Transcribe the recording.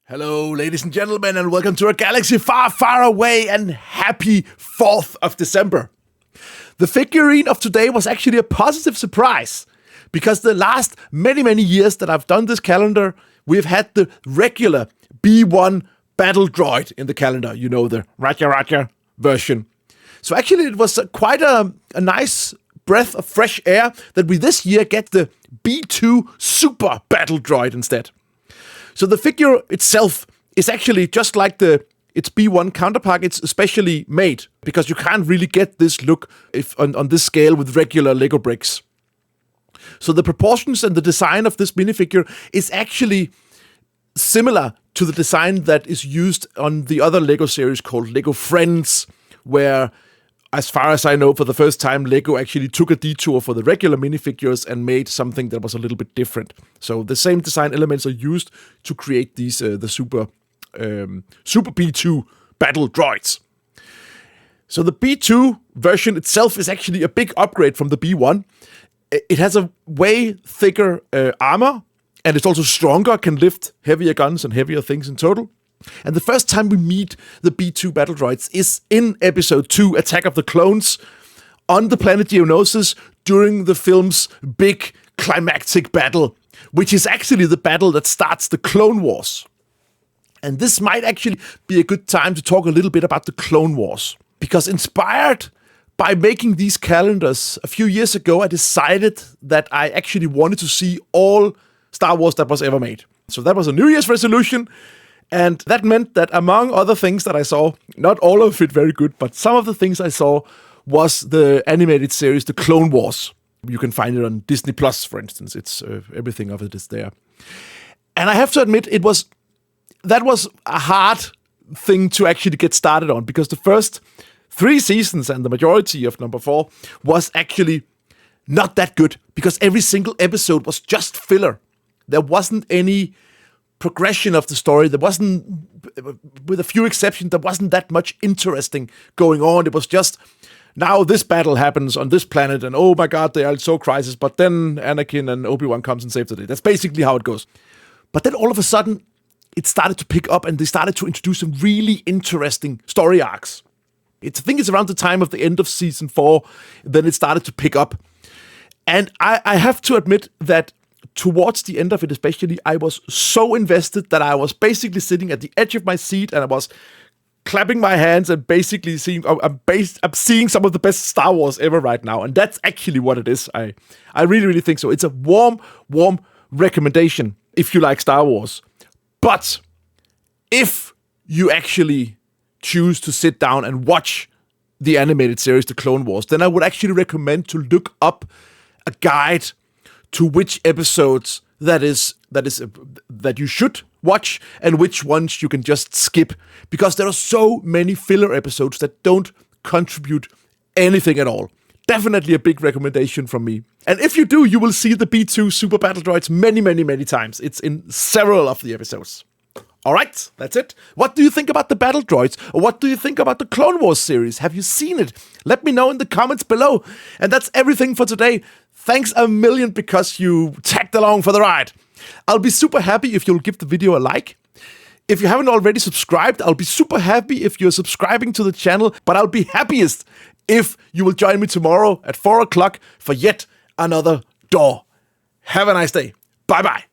Hello, ladies and gentlemen, and welcome to a galaxy far, far away, and happy 4th of December. The figurine of today was actually a positive surprise, because the last many years that I've done this calendar, we've had the regular B1 battle droid in the calendar, you know, the Roger version. So actually it was quite a nice breath of fresh air that we this year get the B2 super battle droid instead. So the figure itself is actually just like its B1 counterpart. It's specially made because you can't really get this look on this scale with regular Lego bricks. So the proportions and the design of this minifigure is actually similar to the design that is used on the other Lego series called Lego Friends, where, as far as I know, for the first time, Lego actually took a detour for the regular minifigures and made something that was a little bit different. So the same design elements are used to create these the Super B2 battle droids. So the B2 version itself is actually a big upgrade from the B1. It has a way thicker armor, and it's also stronger, can lift heavier guns and heavier things in total. And the first time we meet the B2 battle droids is in episode 2, Attack of the Clones, on the planet Geonosis during the film's big climactic battle, which is actually the battle that starts the Clone Wars. And this might actually be a good time to talk a little bit about the Clone Wars, because inspired by making these calendars a few years ago, I decided that I actually wanted to see all Star Wars that was ever made. So that was a New Year's resolution. And that meant that among other things that I saw, not all of it very good, but some of the things I saw was the animated series, The Clone Wars. You can find it on Disney Plus, for instance. It's everything of it is there. And I have to admit, that was a hard thing to actually get started on, because the first 3 seasons and the majority of number 4 was actually not that good, because every single episode was just filler. There wasn't any progression of the story. There wasn't, with a few exceptions, there wasn't that much interesting going on. It was just, now this battle happens on this planet, and oh my god, they are so crisis, but then Anakin and Obi-Wan comes and saves the day. That's basically how it goes. But then all of a sudden, it started to pick up, and they started to introduce some really interesting story arcs. I think it's around the time of the end of season 4, then it started to pick up. And I have to admit that towards the end of it especially, I was so invested that I was basically sitting at the edge of my seat, and I was clapping my hands and basically seeing, I'm seeing some of the best Star Wars ever right now. And that's actually what it is. I really think so. It's a warm recommendation if you like Star Wars. But if you actually choose to sit down and watch the animated series, The Clone Wars, then I would actually recommend to look up a guide to which episodes that you should watch and which ones you can just skip, because there are so many filler episodes that don't contribute anything at all. Definitely a big recommendation from me. And if you do, you will see the B2 Super Battle Droids many times. It's in several of the episodes. Alright, that's it. What do you think about the Battle Droids? Or what do you think about the Clone Wars series? Have you seen it? Let me know in the comments below. And that's everything for today. Thanks a million because you tagged along for the ride. I'll be super happy if you'll give the video a like. If you haven't already subscribed, I'll be super happy if you're subscribing to the channel. But I'll be happiest if you will join me tomorrow at 4 o'clock for yet another door. Have a nice day. Bye-bye.